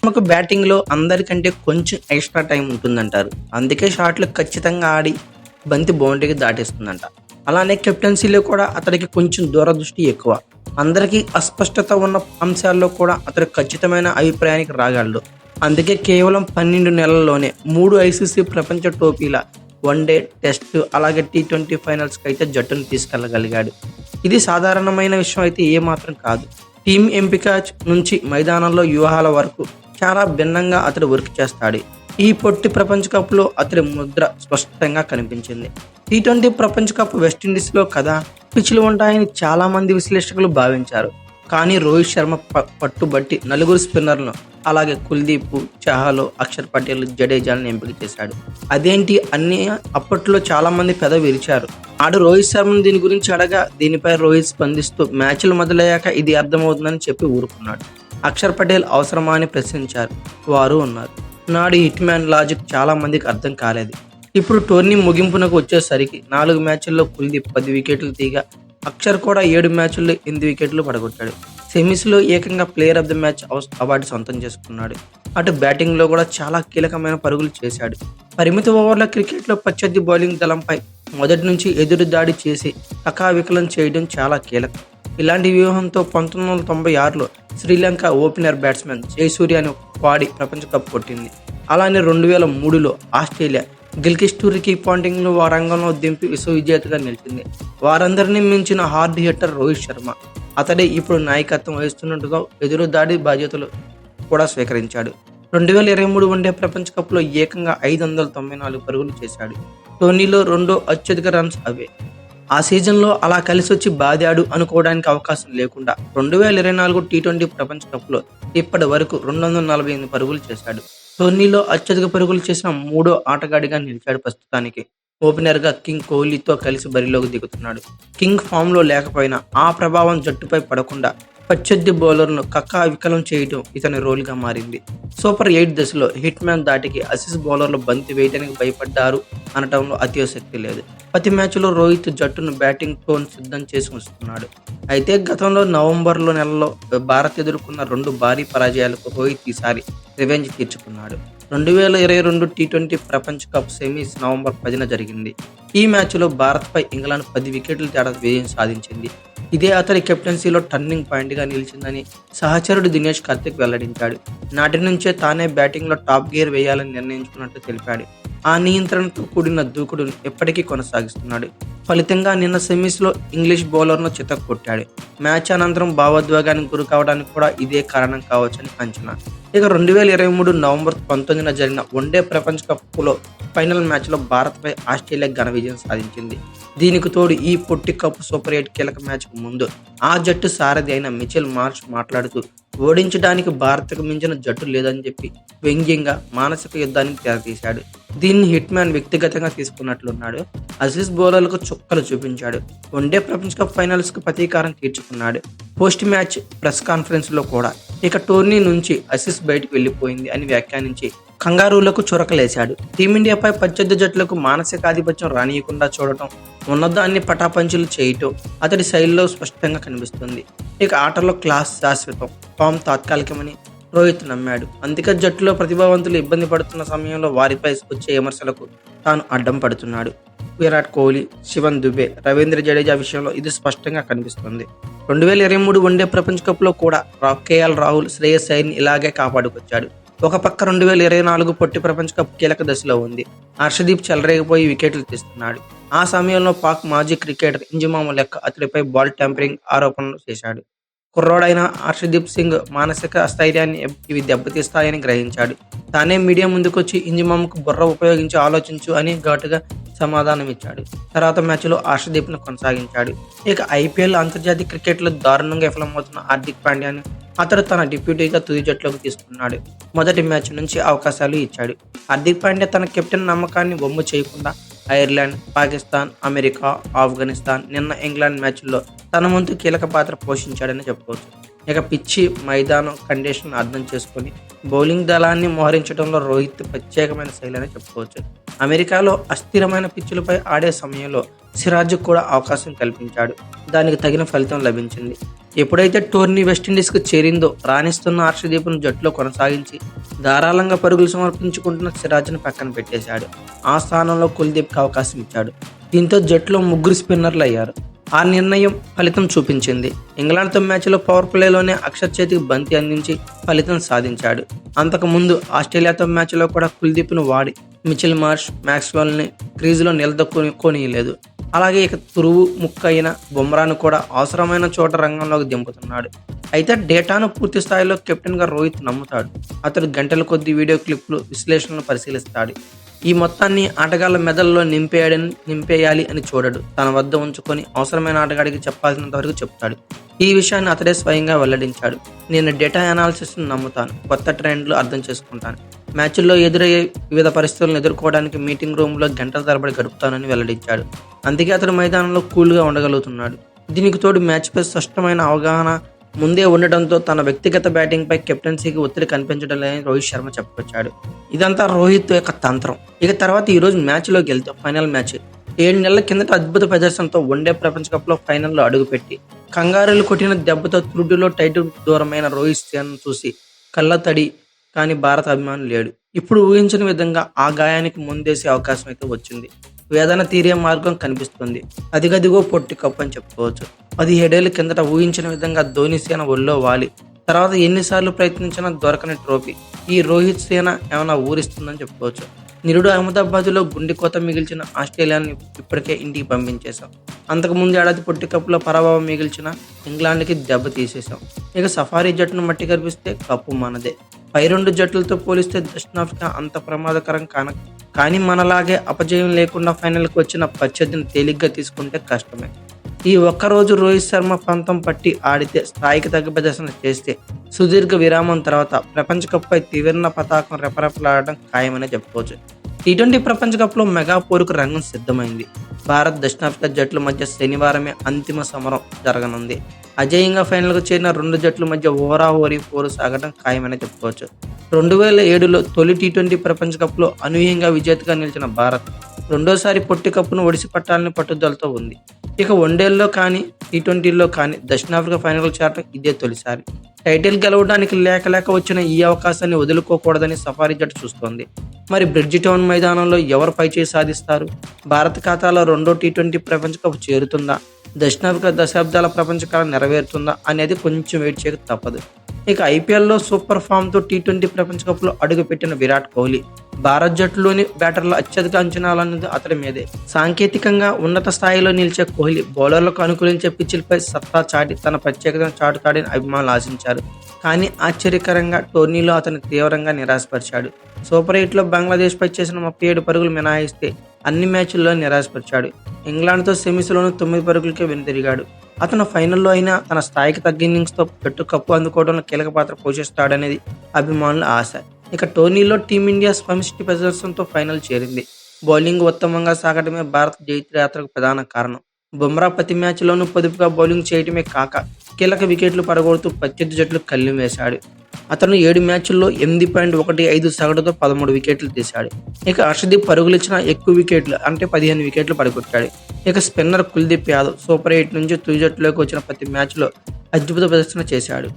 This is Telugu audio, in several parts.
మనకు బ్యాటింగ్‌లో అందరికంటే కొంచెం ఎక్స్‌ట్రా టైమ్ ఉంటుందంటారు. అందుకే షాట్లు ఖచ్చితంగా ఆడి బంతి బౌండరీకి దాటేస్తుందంట. అలానే కెప్టెన్సీలో కూడా అతడికి కొంచెం దూరదృష్టి ఎక్కువ. అందరికీ అస్పష్టత ఉన్న అంశాల్లో కూడా అతడు ఖచ్చితమైన అభిప్రాయానికి రాగలడు. అందుకే కేవలం 12 నెలల్లోనే 3 ఐసీసీ ప్రపంచ ట్రోఫీల, వన్‌డే, టెస్టు అలాగే టీ20 ఫైనల్స్‌కైతే జట్టును తీసుకెళ్లగలిగాడు. ఇది సాధారణమైన విషయం అయితే ఏమాత్రం కాదు. టీమ్ ఎంపిక నుంచి మైదానంలో వ్యూహాల వరకు చాలా భిన్నంగా అతడు వర్క్ చేస్తాడు. ఈ పొట్టి ప్రపంచ కప్‌లో అతడి ముద్ర స్పష్టంగా కనిపించింది. టీ20 ప్రపంచ కప్ వెస్టిండీస్‌లో కదా పిచ్లు ఉంటాయని చాలా మంది విశ్లేషకులు భావించారు. కానీ రోహిత్ శర్మ పట్టుబట్టి నలుగురు స్పిన్నర్లను అలాగే కుల్దీప్, చహల్, అక్షర్ పటేల్, జడేజాలను ఎంపిక చేశాడు. అదేంటి అన్ని అప్పట్లో చాలా మంది పెదవి విరిచారు. ఆడు రోహిత్ శర్మను దీని గురించి అడగా దీనిపై రోహిత్ స్పందిస్తూ మ్యాచ్లు మొదలయ్యాక ఇది అర్థమవుతుందని చెప్పి ఊరుకున్నాడు. అక్షర్ పటేల్ అవసరమా అని ప్రశ్నించారు. వారు ఉన్నారు. నాడు హిట్ మ్యాన్ లాజిక్ చాలా మందికి అర్థం కాలేదు. ఇప్పుడు టోర్నీ ముగింపునకు వచ్చేసరికి 4 మ్యాచ్ల్లో కుల్దీప్ 10 వికెట్లు తీగా అక్షర్ కూడా 7 మ్యాచ్ల్లో 8 వికెట్లు పడగొట్టాడు. సెమీస్లో ఏకంగా player of the match award సొంతం చేసుకున్నాడు. అటు బ్యాటింగ్లో కూడా చాలా కీలకమైన పరుగులు చేశాడు. పరిమిత ఓవర్ల క్రికెట్లో ప్రత్యర్థి బౌలింగ్ దళంపై మొదటి నుంచి ఎదురు దాడి చేసి కకావికలం చేయడం చాలా కీలకం. ఇలాంటి వ్యూహంతో 1996లో శ్రీలంక ఓపెనర్ బ్యాట్స్మెన్ జయసూర్యను వాడి ప్రపంచ కప్ కొట్టింది. అలానే 2003లో ఆస్ట్రేలియా గిల్క్రిస్ట్ రికీ పాంటింగ్ను రంగంలో దింపి విశ్వవిజేతగా నిలిచింది. వారందరినీ మించిన హార్డ్ హిట్టర్ రోహిత్ శర్మ. అతడే ఇప్పుడు నాయకత్వం వహిస్తున్నట్టుగా ఎదురు దాడి బాధ్యతలు కూడా స్వీకరించాడు. 2023 వన్డే ప్రపంచ కప్లో ఏకంగా 594 పరుగులు చేశాడు. టోర్నీలో రెండో అత్యధిక రన్స్ అవే. ఆ సీజన్లో అలా కలిసొచ్చి బాదాడు అనుకోవడానికి అవకాశం లేకుండా 2024 టీ20 ప్రపంచ కప్లో ఇప్పటి వరకు 248 పరుగులు చేశాడు. టోర్నీలో అత్యధిక పరుగులు చేసిన 3వ ఆటగాడిగా నిలిచాడు. ప్రస్తుతానికి ఓపెనర్గా కింగ్ కోహ్లీతో కలిసి బరిలోకి దిగుతున్నాడు. కింగ్ ఫామ్లో లేకపోయినా ఆ ప్రభావం జట్టుపై పడకుండా ప్రత్యర్థి బౌలర్ను కకావికలం చేయడం ఇతని రోల్గా మారింది. సూపర్ 8 దశలో హిట్ మ్యాన్ దాటికి ఆసీస్ బౌలర్లు బంతి వేయడానికి భయపడ్డారు అనటంలో అతిశయోక్తి లేదు. ప్రతి మ్యాచ్లో రోహిత్ జట్టును బ్యాటింగ్ టోన్ సిద్ధం చేసి ఉంచుతున్నాడు. అయితే గతంలో నవంబర్ నెలలో భారత్ ఎదుర్కొన్న 2 భారీ పరాజయాలకు రోహిత్ ఈసారి రివెంజ్ తీర్చుకున్నాడు. 2022 టీ20 ప్రపంచ కప్ సెమీస్ నవంబర్ 10న జరిగింది. ఈ మ్యాచ్లో భారత్పై ఇంగ్లాండ్ 10 వికెట్ల తేడా విజయం సాధించింది. ఇదే అతడి కెప్టెన్సీలో టర్నింగ్ పాయింట్గా నిలిచిందని సహచరుడు దినేష్ కార్తిక్ వెల్లడించాడు. నాటి నుంచే తానే బ్యాటింగ్లో టాప్ గేర్ వేయాలని నిర్ణయించుకున్నట్టు తెలిపాడు. ఆ నియంత్రణతో కూడిన దూకుడును ఎప్పటికీ కొనసాగిస్తున్నాడు. ఫలితంగా నిన్న సెమీస్లో ఇంగ్లీష్ బౌలర్ను చితక్కొట్టాడు. మ్యాచ్ అనంతరం భావోద్వేగానికి గురి కావడానికి కూడా ఇదే కారణం కావచ్చని అంచనా. ఇక 2023 నవంబర్ 19న జరిగిన వన్డే ప్రపంచ కప్లో ఫైనల్ మ్యాచ్లో భారత్పై ఆస్ట్రేలియా ఘన విజయం సాధించింది. దీనికి తోడు ఈ పొట్టి కప్ సూపర్ 8 కీలక మ్యాచ్కు ముందు ఆ జట్టు సారథి అయిన మిచెల్ మార్ష్ మాట్లాడుతూ ఓడించడానికి భారత్కు మించిన జట్టు లేదని చెప్పి వ్యంగ్యంగా మానసిక యుద్ధానికి తెరతీశాడు. దీన్ని హిట్ మ్యాన్ వ్యక్తిగతంగా తీసుకున్నట్లున్నాడు. ఆసీస్ బౌలర్లకు చుక్కలు చూపించాడు. వన్డే ప్రపంచ కప్ ఫైనల్స్కు ప్రతీకారం తీర్చుకున్నాడు. పోస్ట్ మ్యాచ్ ప్రెస్ కాన్ఫరెన్స్లో కూడా ఇక టోర్నీ నుంచి ఆసీస్ బయటకు వెళ్లిపోయింది అని వ్యాఖ్యానించి కంగారూలకు చురకలేశాడు. టీమిండియాపై ప్రత్యర్థి జట్లకు మానసిక ఆధిపత్యం రానియకుండా చూడటం, ఉన్నదాన్ని పటాపంచులు చేయటం అతడి శైలిలో స్పష్టంగా కనిపిస్తుంది. ఇక ఆటలో క్లాస్ శాశ్వతం, ఫామ్ తాత్కాలికమని రోహిత్ నమ్మాడు. అందుకే జట్టులో ప్రతిభావంతులు ఇబ్బంది పడుతున్న సమయంలో వారిపై వచ్చే విమర్శలకు తాను అడ్డం పడుతున్నాడు. విరాట్ కోహ్లీ, శివన్ దుబే, రవీంద్ర జడేజా విషయంలో ఇది స్పష్టంగా కనిపిస్తుంది. 2023 వన్డే ప్రపంచ కప్లో కూడా కేఎల్ రాహుల్, శ్రేయస్ అయ్యర్ని ఇలాగే కాపాడుకొచ్చాడు. ఒక పక్క 2024 పొట్టి ప్రపంచ కప్ కీలక దశలో ఉంది. హర్షదీప్ చెలరేగిపోయి వికెట్లు తీస్తున్నాడు. ఆ సమయంలో పాక్ మాజీ క్రికెటర్ ఇంజమామ్ లెక్క అతడిపై బాల్ ట్యాంపరింగ్ ఆరోపణలు చేశాడు. కుర్రోడైన హర్షదీప్ సింగ్ మానసిక స్థైర్యాన్ని ఇవి దెబ్బతీస్తాయని గ్రహించాడు. తానే మీడియా ముందుకొచ్చి ఇంజమామ్కు బుర్ర ఉపయోగించి ఆలోచించు అని ఘాటుగా సమాధానమిచ్చాడు. తర్వాత మ్యాచ్లో హర్షదీప్ను కొనసాగించాడు. ఇక ఐపీఎల్ అంతర్జాతీయ క్రికెట్లో దారుణంగా విఫలమవుతున్న హార్దిక్ పాండ్యాను అతడు తన డిప్యూటీగా తుది జట్టులోకి తీసుకున్నాడు. మొదటి మ్యాచ్ నుంచి అవకాశాలు ఇచ్చాడు. హార్దిక్ పాండ్యా తన కెప్టెన్ నమ్మకాన్ని వమ్ము చేయకుండా ఐర్లాండ్, పాకిస్తాన్, అమెరికా, ఆఫ్ఘనిస్తాన్, నిన్న ఇంగ్లాండ్ మ్యాచ్ల్లో తన వంతు కీలక పాత్ర పోషించాడని చెప్పుకోవచ్చు. ఇక పిచ్చి, మైదానం కండిషన్ అర్థం చేసుకొని బౌలింగ్ దళాన్ని మోహరించడంలో రోహిత్ ప్రత్యేకమైన శైలి అని చెప్పుకోవచ్చు. అమెరికాలో అస్థిరమైన పిచ్చులపై ఆడే సమయంలో సిరాజ్కు కూడా అవకాశం కల్పించాడు. దానికి తగిన ఫలితం లభించింది. ఎప్పుడైతే టోర్నీ వెస్టిండీస్కు చేరిందో రాణిస్తున్న హర్షదీప్ను జట్టులో కొనసాగించి ధారాళంగా పరుగులు సమర్పించుకుంటున్న సిరాజ్ను పక్కన పెట్టేశాడు. ఆ స్థానంలో కుల్దీప్కి అవకాశం ఇచ్చాడు. దీంతో జట్టులో ముగ్గురు స్పిన్నర్లు అయ్యారు. ఆ నిర్ణయం ఫలితం చూపించింది. ఇంగ్లాండ్తో మ్యాచ్లో పవర్ ప్లేలోనే అక్షర్ చేతికి బంతి అందించి ఫలితం సాధించాడు. అంతకుముందు ఆస్ట్రేలియాతో మ్యాచ్లో కూడా కుల్దీప్ను వాడి మిచెల్ మార్ష్, మ్యాక్స్వెల్ని క్రీజులో నిలదొక్కుకోనీయలేదు. అలాగే ఇక తురువు ముక్క అయిన బుమ్రాను కూడా అవసరమైన చోట రంగంలోకి దింపుతున్నాడు. అయితే డేటాను పూర్తి స్థాయిలో కెప్టెన్గా రోహిత్ నమ్ముతాడు. అతడు గంటల కొద్దీ వీడియో క్లిప్లు, విశ్లేషణలు పరిశీలిస్తాడు. ఈ మొత్తాన్ని ఆటగాళ్ల మెదడులో నింపేయాలి అని చూడడు. తన వద్ద ఉంచుకొని అవసరమైన ఆటగాడికి చెప్పాల్సినంత వరకు చెప్తాడు. ఈ విషయాన్ని అతడే స్వయంగా వెల్లడించాడు. నేను డేటా అనాలిసిస్ను నమ్ముతాను, కొత్త ట్రెండ్లు అర్థం చేసుకుంటాను, మ్యాచ్ల్లో ఎదురయ్యే వివిధ పరిస్థితులను ఎదుర్కోవడానికి మీటింగ్ రూమ్లో గంటల తరబడి గడుపుతానని వెల్లడించాడు. అందుకే అతడు మైదానంలో కూల్గా ఉండగలుగుతున్నాడు. దీనికి తోడు మ్యాచ్పై స్పష్టమైన అవగాహన ముందే ఉండటంతో తన వ్యక్తిగత బ్యాటింగ్పై కెప్టెన్సీకి ఒత్తిడి కనిపించడం లేదని రోహిత్ శర్మ చెప్పుకొచ్చాడు. ఇదంతా రోహిత్ యొక్క తంత్రం. ఇక తర్వాత ఈరోజు మ్యాచ్లోకి వెళ్తే ఫైనల్ మ్యాచ్ 7 నెలల కిందట అద్భుత ప్రదర్శనతో వన్డే ప్రపంచ కప్లో ఫైనల్లో అడుగుపెట్టి కంగారులు కొట్టిన దెబ్బతో త్రుటిలో టైటిల్ దూరమైన రోహిత్ శర్మను చూసి కళ్ళ తడి కానీ భారత అభిమానులు లేడు. ఇప్పుడు ఊహించని విధంగా ఆ గాయానికి ముందేసే అవకాశం అయితే వచ్చింది. వేదన తీరే మార్గం కనిపిస్తుంది. అదిగదిగో పొట్టి కప్పు అని చెప్పుకోవచ్చు. 17 ఏళ్ల కిందట ఊహించిన విధంగా ధోని సేన ఒళ్ళో వాలి తర్వాత ఎన్నిసార్లు ప్రయత్నించినా దొరకని ట్రోఫీ ఈ రోహిత్ సేన ఏమైనా ఊరిస్తుందని చెప్పుకోవచ్చు. నిరుడు అహ్మదాబాద్లో గుండె కోత మిగిల్చిన ఆస్ట్రేలియాని ఇప్పటికే ఇంటికి పంపించేశాం. అంతకుముందు ఏడాది పొట్టి కప్పులో పరాభవం మిగిల్చిన ఇంగ్లాండ్కి దెబ్బ తీసేశాం. ఇక సఫారీ జట్టును మట్టి కనిపిస్తే కప్పు మనదే. పై 2 జట్లతో పోలిస్తే దక్షిణాఫ్రికా అంత ప్రమాదకరం కానీ మనలాగే అపజయం లేకుండా ఫైనల్కి వచ్చిన ప్రత్యర్థిని తేలిగ్గా తీసుకుంటే కష్టమే. ఈ ఒక్కరోజు రోహిత్ శర్మ పంతం పట్టి ఆడితే, స్థాయికి తగ్గ ప్రదర్శన చేస్తే సుదీర్ఘ విరామం తర్వాత ప్రపంచ కప్పై త్రివర్ణ పతాకం రెపరెపలాడటం ఖాయమనే చెప్పుకోవచ్చు. టీ20 ప్రపంచ కప్లో మెగా పోరుకు రంగం సిద్ధమైంది. భారత్, దక్షిణాఫ్రికా జట్ల మధ్య శనివారమే అంతిమ సమరం జరగనుంది. అజేయంగా ఫైనల్కు చేరిన 2 జట్ల మధ్య హోరాహోరీ పోరు సాగడం ఖాయమనే చెప్పుకోవచ్చు. 2007లో తొలి టీ20 ప్రపంచ కప్లో అనూహ్యంగా విజేతగా నిలిచిన భారత్ రెండోసారి పొట్టి కప్పును ఒడిసి పట్టాలని పట్టుదలతో ఉంది. ఇక వన్డేల్లో కానీ టీ20లో కానీ దక్షిణాఫ్రికా ఫైనల్కు చేరడం ఇదే తొలిసారి. టైటిల్ గెలవడానికి లేక వచ్చిన ఈ అవకాశాన్ని వదులుకోకూడదని సఫారీ జట్టు చూస్తోంది. మరి బ్రిడ్జి టౌన్ మైదానంలో ఎవరు పైచేయి సాధిస్తారు? భారత్ ఖాతాలో రెండో టీ20 ప్రపంచ కప్ చేరుతుందా? దక్షిణాఫ్రికా దశాబ్దాల ప్రపంచ కళ నెరవేరుతుందా అనేది కొంచెం వెయిట్ చేయక తప్పదు. ఇక ఐపీఎల్లో సూపర్ ఫామ్తో టీ20 ప్రపంచ కప్లో అడుగుపెట్టిన విరాట్ కోహ్లీ భారత్ జట్టులోని బ్యాటర్ల అత్యధిక అంచనాలన్నది అతడి మీదే. సాంకేతికంగా ఉన్నత స్థాయిలో నిలిచే కోహ్లీ బౌలర్లకు అనుకూలించే పిచ్లపై సత్తా చాటి తన ప్రత్యేకతను చాటుతాడని అభిమానులు ఆశించారు. కానీ ఆశ్చర్యకరంగా టోర్నీలో అతను తీవ్రంగా నిరాశపరిచాడు. సూపర్ 8లో బంగ్లాదేశ్పై చేసిన 37 పరుగులు మినహాయిస్తే అన్ని మ్యాచ్ల్లో నిరాశపరిచాడు. ఇంగ్లాండ్తో సెమీస్లోనూ 9 పరుగులకే వెనుతిరిగాడు. అతను ఫైనల్లో అయినా తన స్థాయికి తగ్గ ఇన్నింగ్స్తో జట్టు కప్పు అందుకోవడంలో కీలక పాత్ర పోషిస్తాడనేది అభిమానుల ఆశ. ఇక టోర్నీలో టీమిండియా సమిష్టి ప్రదర్శనతో ఫైనల్ చేరింది. బౌలింగ్ ఉత్తమంగా సాగడమే భారత జైత్రయాత్రకు ప్రధాన కారణం. బుమ్రా ప్రతి మ్యాచ్లోనూ పొదుపుగా బౌలింగ్ చేయడమే కాక కీలక వికెట్లు పడగొడుతూ ప్రత్యర్థి జట్లు కళ్ళెం వేశాడు. అతను 7 మ్యాచ్ల్లో 8.15 సగటుతో 13 వికెట్లు తీశాడు. ఇక హర్షదీప్ పరుగులిచ్చిన ఎక్కువ వికెట్లు అంటే 15 వికెట్లు పడగొట్టాడు. ఇక స్పిన్నర్ కుల్దీప్ యాదవ్ సూపర్ 8 నుంచి తుది జట్టులోకి వచ్చిన ప్రతి మ్యాచ్లో అద్భుత ప్రదర్శన చేశాడు.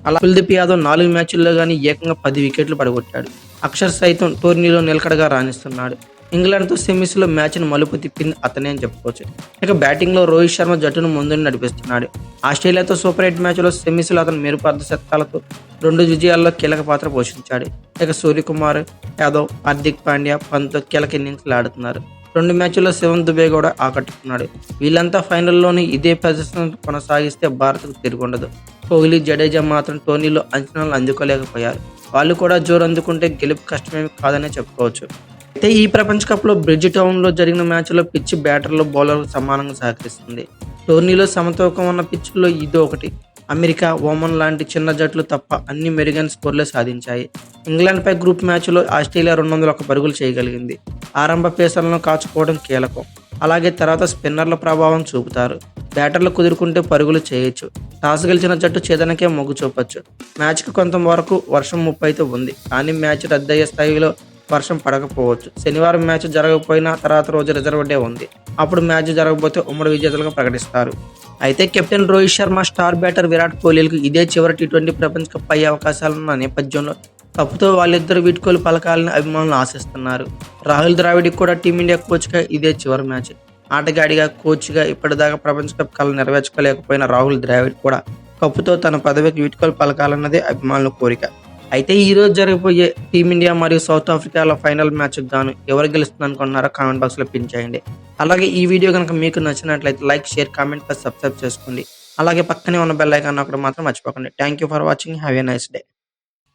అలా కుల్దీప్ యాదవ్ 4 మ్యాచ్ల్లో కానీ ఏకంగా 10 వికెట్లు పడగొట్టాడు. అక్షర్ సైతం టోర్నీలో నిలకడగా రాణిస్తున్నాడు. ఇంగ్లాండ్తో సెమీస్లో మ్యాచ్ను మలుపు తిప్పింది అతనే అని చెప్పుకోవచ్చు. ఇక బ్యాటింగ్లో రోహిత్ శర్మ జట్టును ముందుని నడిపిస్తున్నాడు. ఆస్ట్రేలియాతో సూపర్ 8 మ్యాచ్లో సెమీస్లో అతను మెరుపు అర్ధశతకాలతో 2 విజయాల్లో కీలక పాత్ర పోషించాడు. ఇక సూర్యకుమార్ యాదవ్, హార్దిక్ పాండ్యా, పంత్ కీలక ఇన్నింగ్స్లు ఆడుతున్నారు. 2 మ్యాచ్ల్లో శివన్ దుబే కూడా ఆకట్టుకున్నాడు. వీళ్ళంతా ఫైనల్లోనూ ఇదే ప్రదర్శన కొనసాగిస్తే భారత్కు తిరుగుండదు. కోహ్లీ, జడేజా మాత్రం టోర్నీలో అంచనాలు అందుకోలేకపోయారు. వాళ్ళు కూడా జోరు అందుకుంటే గెలుపు కష్టమేమి కాదనే చెప్పుకోవచ్చు. అయితే ఈ ప్రపంచ కప్లో బ్రిడ్జి టౌన్లో జరిగిన మ్యాచ్లో పిచ్ బ్యాటర్లు, బౌలర్లకు సమానంగా సహకరిస్తుంది. టోర్నీలో సమతూకం ఉన్న పిచ్ల్లో ఇది ఒకటి. అమెరికా, ఒమన్ లాంటి చిన్న జట్లు తప్ప అన్ని మెరుగైన స్కోర్లే సాధించాయి. ఇంగ్లాండ్పై గ్రూప్ మ్యాచ్లో ఆస్ట్రేలియా 201 పరుగులు చేయగలిగింది. ఆరంభ పేసర్లను కాచుకోవడం కీలకం. అలాగే తర్వాత స్పిన్నర్ల ప్రభావం చూపుతారు. బ్యాటర్లు కుదురుకుంటే పరుగులు చేయొచ్చు. టాస్ గెలిచిన జట్టు ఛేదనకే మొగ్గు చూపొచ్చు. మ్యాచ్కి కొంతవరకు వర్షం ముప్పు అయితే ఉంది. కానీ మ్యాచ్ రద్దయ్యే స్థాయిలో వర్షం పడకపోవచ్చు. శనివారం మ్యాచ్ జరగకపోయినా తర్వాత రోజు రిజర్వ్ డే ఉంది. అప్పుడు మ్యాచ్ జరగకపోతే ఉమ్మడి విజేతలుగా ప్రకటిస్తారు. అయితే captain Rohit Sharma, star batter Virat కోహ్లీలకు ఇదే చివరి టీ20 ప్రపంచ కప్ అయ్యే అవకాశాలున్న నేపథ్యంలో కప్పుతో వాళ్ళిద్దరు వీడ్కోలు పలకాలని అభిమానులు ఆశిస్తున్నారు. రాహుల్ ద్రావిడ్కి కూడా టీమిండియా కోచ్గా ఇదే చివరి మ్యాచ్. ఆటగాడిగా, కోచ్గా ఇప్పటిదాకా ప్రపంచ కప్ కళ నెరవేర్చుకోలేకపోయిన రాహుల్ ద్రావిడ్ కూడా కప్పుతో తన పదవికి వీడ్కోలు పలకాలన్నదే అభిమానుల కోరిక. అయితే ఈ రోజు జరగబోయే టీమిండియా మరియు సౌత్ ఆఫ్రికాల ఫైనల్ మ్యాచ్కి గాను ఎవరు గెలుస్తుంది అనుకుంటున్నారో కామెంట్ బాక్స్లో పిన్ చేయండి. అలాగే ఈ వీడియో కనుక మీకు నచ్చినట్లయితే like, share, comment plus subscribe చేసుకోండి. అలాగే పక్కనే ఉన్న బెల్ ఐకాన్ ఒకటి మాత్రం మర్చిపోకండి. Thank you for watching. Have a nice day.